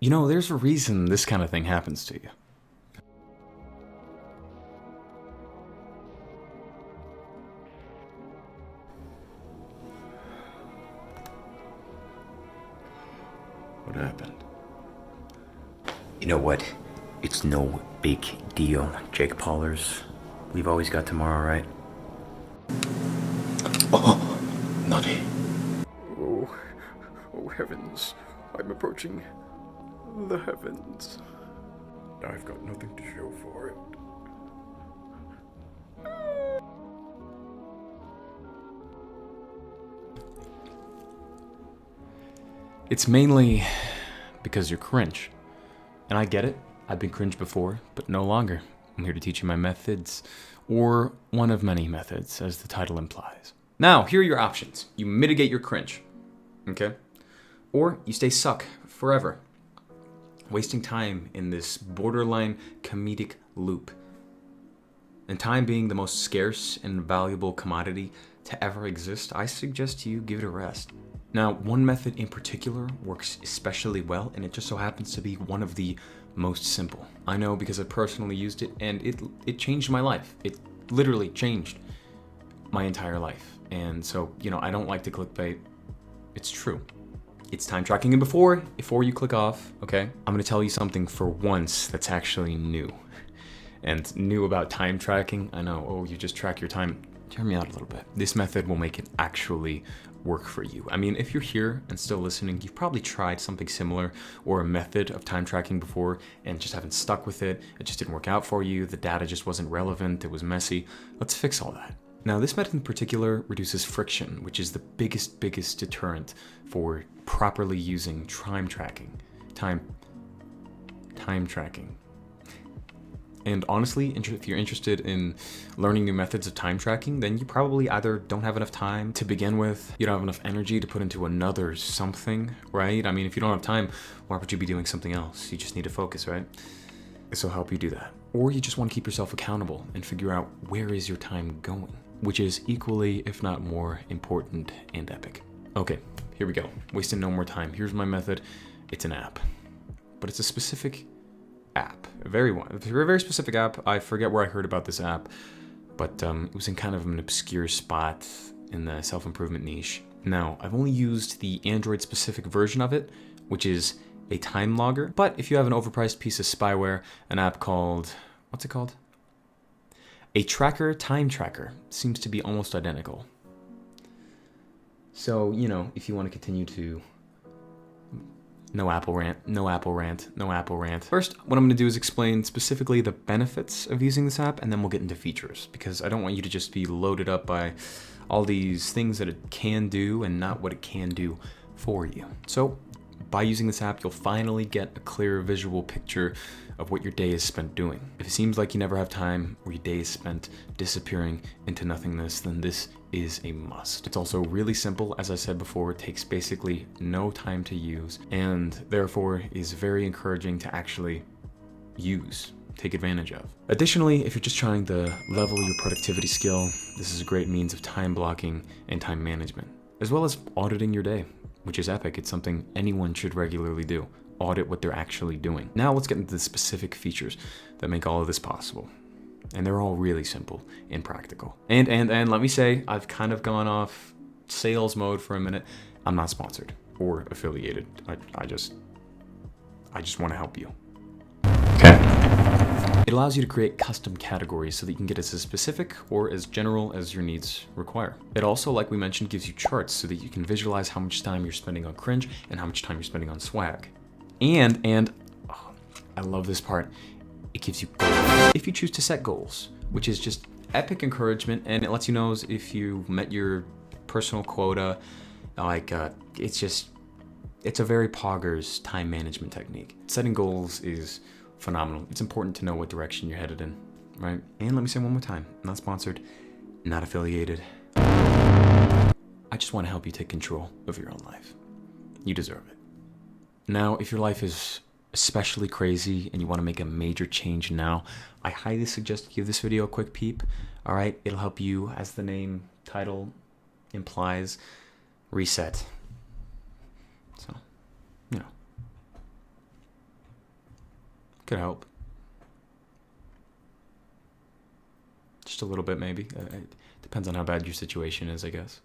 You know, there's a reason this kind of thing happens to you. What happened? You know what? It's no big deal, Jake Paulers. We've always got tomorrow, right? Oh, Nutty. Oh heavens. I'm approaching the heavens. I've got nothing to show for it. It's mainly because you're cringe. And I get it. I've been cringe before, but no longer. I'm here to teach you my methods, or one of many methods, as the title implies. Now, here are your options. You mitigate your cringe, okay? Or you stay suck forever, wasting time in this borderline comedic loop. And time being the most scarce and valuable commodity to ever exist, I suggest you give it a rest. Now, one method in particular works especially well, and it just so happens to be one of the most simple. I know because I personally used it, and it changed my life. It literally changed my entire life. And so, I don't like to clickbait. It's true. It's time tracking. And before you click off, okay, I'm gonna tell you something for once that's actually new. And new about time tracking. I know, you just track your time. Hear me out a little bit. This method will make it actually work for you. I mean, if you're here and still listening, you've probably tried something similar or a method of time tracking before and just haven't stuck with it. It just didn't work out for you. The data just wasn't relevant. It was messy. Let's fix all that. Now, this method in particular reduces friction, which is the biggest deterrent for properly using time tracking. Time tracking. And honestly, if you're interested in learning new methods of time tracking, then you probably either don't have enough time to begin with, you don't have enough energy to put into another something, right? I mean, if you don't have time, why would you be doing something else? You just need to focus, right? This will help you do that. Or you just want to keep yourself accountable and figure out where is your time going, which is equally, if not more, important and epic. Okay, here we go. Wasting no more time. Here's my method. It's an app, but it's a specific app, a very specific app. I forget where I heard about this app, but it was in kind of an obscure spot in the self-improvement niche. Now, I've only used the Android specific version of it, which is a time logger. But if you have an overpriced piece of spyware, an app called, what's it called? A tracker, time tracker, seems to be almost identical. So, if you want to continue to No Apple rant. First, what I'm going to do is explain specifically the benefits of using this app, and then we'll get into features, because I don't want you to just be loaded up by all these things that it can do and not what it can do for you. So, by using this app, you'll finally get a clear visual picture of what your day is spent doing. If it seems like you never have time, or your day is spent disappearing into nothingness, then this is a must. It's also really simple. As I said before, it takes basically no time to use, and therefore is very encouraging to actually take advantage of. Additionally, if you're just trying to level your productivity skill, this is a great means of time blocking and time management, as well as auditing your day, which is epic. It's something anyone should regularly do. Audit what they're actually doing. Now let's get into the specific features that make all of this possible. And they're all really simple and practical. And let me say, I've kind of gone off sales mode for a minute. I'm not sponsored or affiliated. I just want to help you. Okay. It allows you to create custom categories so that you can get as specific or as general as your needs require. It also, like we mentioned, gives you charts so that you can visualize how much time you're spending on cringe and how much time you're spending on swag. And I love this part. It gives you goals if you choose to set goals, which is just epic encouragement, and it lets you know if you met your personal quota. It's a very poggers time management technique. Setting goals is phenomenal. It's important to know what direction you're headed in, right? And let me say one more time, not sponsored, not affiliated. I just want to help you take control of your own life. You deserve it. Now, if your life is especially crazy and you want to make a major change now, I highly suggest you give this video a quick peep. All right, it'll help you, as the name title implies, reset. So, Could help. Just a little bit, maybe. It depends on how bad your situation is, I guess.